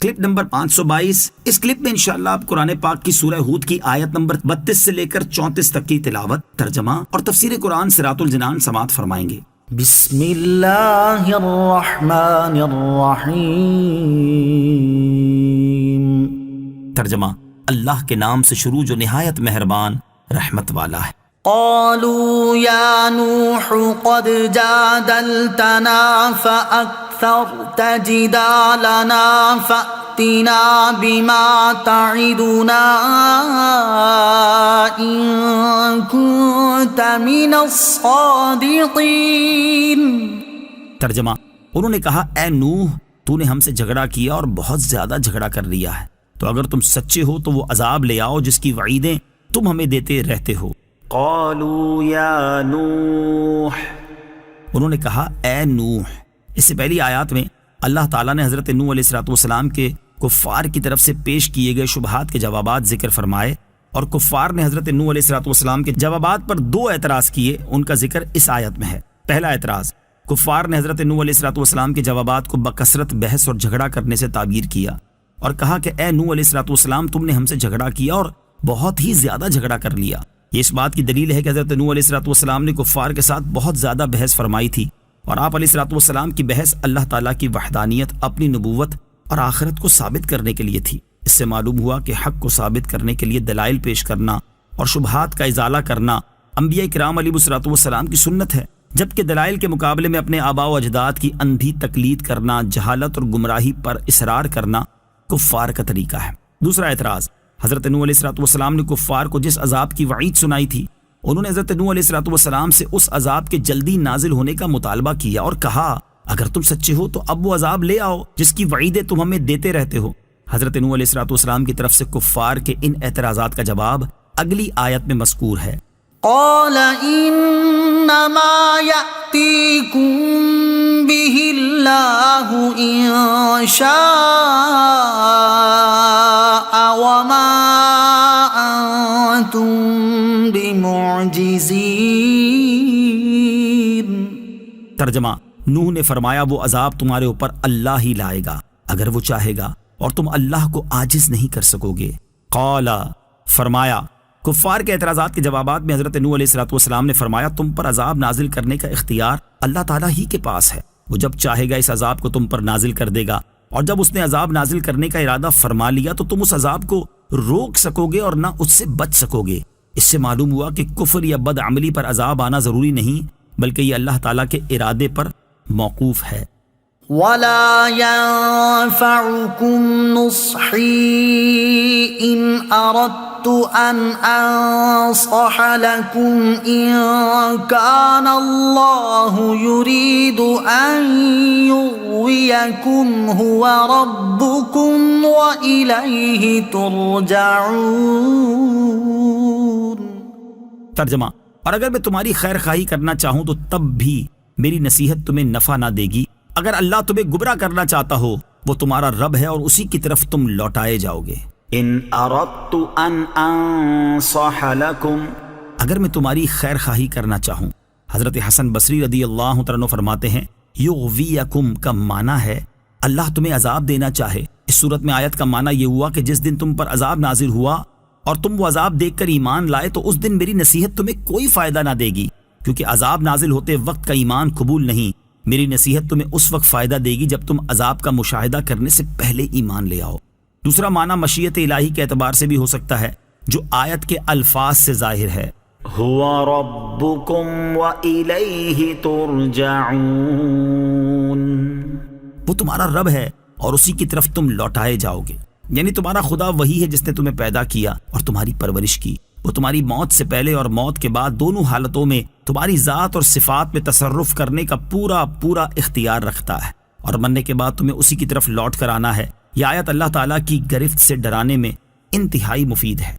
Clip number 522۔ اس clip میں انشاءاللہ آپ قرآن پاک کی سورہ ہود کی آیت نمبر 32 سے لے کر 34 تک کی تلاوت، ترجمہ اور تفسیر قرآن صراط الجنان سماعت فرمائیں گے۔ بسم اللہ الرحمن الرحیم۔ ترجمہ، اللہ کے نام سے شروع جو نہایت مہربان رحمت والا ہے۔ قالوا یا نوح قد جادلتنا فأکثرت جدالنا فأتنا بما تعدنا ان كنت من الصادقین۔ ترجمہ، انہوں نے کہا اے نوح، تو نے ہم سے جھگڑا کیا اور بہت زیادہ جھگڑا کر لیا ہے، تو اگر تم سچے ہو تو وہ عذاب لے آؤ جس کی وعیدیں تم ہمیں دیتے رہتے ہو۔ قالوا یا نوح، انہوں نے کہا اے نوح۔ اس سے پہلی آیات میں اللہ تعالیٰ نے حضرت نوح علیہ السلام کے کفار کی طرف سے پیش کیے گئے شبہات کے جوابات ذکر فرمائے، اور کفار نے حضرت نوح علیہ السلام کے جوابات پر 2 اعتراض کیے، ان کا ذکر اس آیت میں ہے۔ پہلا اعتراض، کفار نے حضرت نوح علیہ السلام کے جوابات کو بکثرت بحث اور جھگڑا کرنے سے تعبیر کیا اور کہا کہ اے نوح علیہ السلام، تم نے ہم سے جھگڑا کیا اور بہت ہی زیادہ جھگڑا کر لیا۔ یہ اس بات کی دلیل ہے کہ حضرت نوح علیہ السلام نے کفار کے ساتھ بہت زیادہ بحث فرمائی تھی، اور آپ علیہ السلام کی بحث اللہ تعالیٰ کی وحدانیت، اپنی نبوت اور آخرت کو ثابت کرنے کے لیے تھی۔ اس سے معلوم ہوا کہ حق کو ثابت کرنے کے لیے دلائل پیش کرنا اور شبہات کا ازالہ کرنا انبیاء کرام علیہ السلام کی سنت ہے، جبکہ دلائل کے مقابلے میں اپنے آباء و اجداد کی اندھی تقلید کرنا، جہالت اور گمراہی پر اصرار کرنا کفار کا طریقہ ہے۔ دوسرا اعتراض، حضرت نوح علیہ السلام نے کفار کو جس عذاب کی وعید سنائی تھی، انہوں نے حضرت نوح علیہ السلام سے اس عذاب کے جلدی نازل ہونے کا مطالبہ کیا اور کہا اگر تم سچے ہو تو اب وہ عذاب لے آؤ جس کی وعیدیں تم ہمیں دیتے رہتے ہو۔ حضرت نوح علیہ السلام کی طرف سے کفار کے ان اعتراضات کا جواب اگلی آیت میں مذکور ہے۔ قال انما یأتیکم بہ اللہ ان شاء وما انتم بمعجزین۔ ترجمہ، نوح نے فرمایا وہ عذاب تمہارے اوپر اللہ ہی لائے گا اگر وہ چاہے گا، اور تم اللہ کو عاجز نہیں کر سکو گے۔ قال، فرمایا، کفار کے اعتراضات کے جوابات میں حضرت نوح علیہ السلام نے فرمایا تم پر عذاب نازل کرنے کا اختیار اللہ تعالیٰ ہی کے پاس ہے، وہ جب چاہے گا اس عذاب کو تم پر نازل کر دے گا، اور جب اس نے عذاب نازل کرنے کا ارادہ فرما لیا تو تم اس عذاب کو روک سکو گے اور نہ اس سے بچ سکو گے۔ اس سے معلوم ہوا کہ کفر یا بد عملی پر عذاب آنا ضروری نہیں، بلکہ یہ اللہ تعالیٰ کے ارادے پر موقوف ہے۔ وَلَا يَنفَعُكُمْ نُصْحِي إِنْ أَرَدْتُ أَنْ أَنصَحَ لَكُمْ إِنْ كَانَ اللَّهُ يُرِيدُ أَنْ يُغْوِيَكُمْ هُوَ رَبُّكُمْ وَإِلَيْهِ تُرْجَعُونَ۔ ترجمہ، اور اگر میں تمہاری خیر خواہی کرنا چاہوں تو تب بھی میری نصیحت تمہیں نفع نہ دے گی۔ اگر اللہ تمہیں گمراہ کرنا چاہتا ہو، وہ تمہارا رب ہے اور اسی کی طرف تم لوٹائے جاؤ گے۔ ان اردت ان انصح لکم، اگر میں تمہاری خیر خواہی کرنا چاہوں۔ حضرت حسن بصری رضی اللہ تعالیٰ عنہ فرماتے ہیں یغویکم کا معنی ہے اللہ تمہیں عذاب دینا چاہے۔ اس صورت میں آیت کا معنی یہ ہوا کہ جس دن تم پر عذاب نازل ہوا اور تم وہ عذاب دیکھ کر ایمان لائے تو اس دن میری نصیحت تمہیں کوئی فائدہ نہ دے گی، کیونکہ عذاب نازل ہوتے وقت کا ایمان قبول نہیں۔ میری نصیحت تمہیں اس وقت فائدہ دے گی جب تم عذاب کا مشاہدہ کرنے سے پہلے ایمان لے آؤ۔ دوسرا معنی مشیت الہی کے اعتبار سے بھی ہو سکتا ہے، جو آیت کے الفاظ سے ظاہر ہے، هو ربکم وإلیہ ترجعون۔ وہ تمہارا رب ہے اور اسی کی طرف تم لوٹائے جاؤ گے، یعنی تمہارا خدا وہی ہے جس نے تمہیں پیدا کیا اور تمہاری پرورش کی۔ وہ تمہاری موت سے پہلے اور موت کے بعد دونوں حالتوں میں تمہاری ذات اور صفات میں تصرف کرنے کا پورا اختیار رکھتا ہے، اور مرنے کے بعد تمہیں اسی کی طرف لوٹ کر آنا ہے۔ یہ آیت اللہ تعالیٰ کی گرفت سے ڈرانے میں انتہائی مفید ہے۔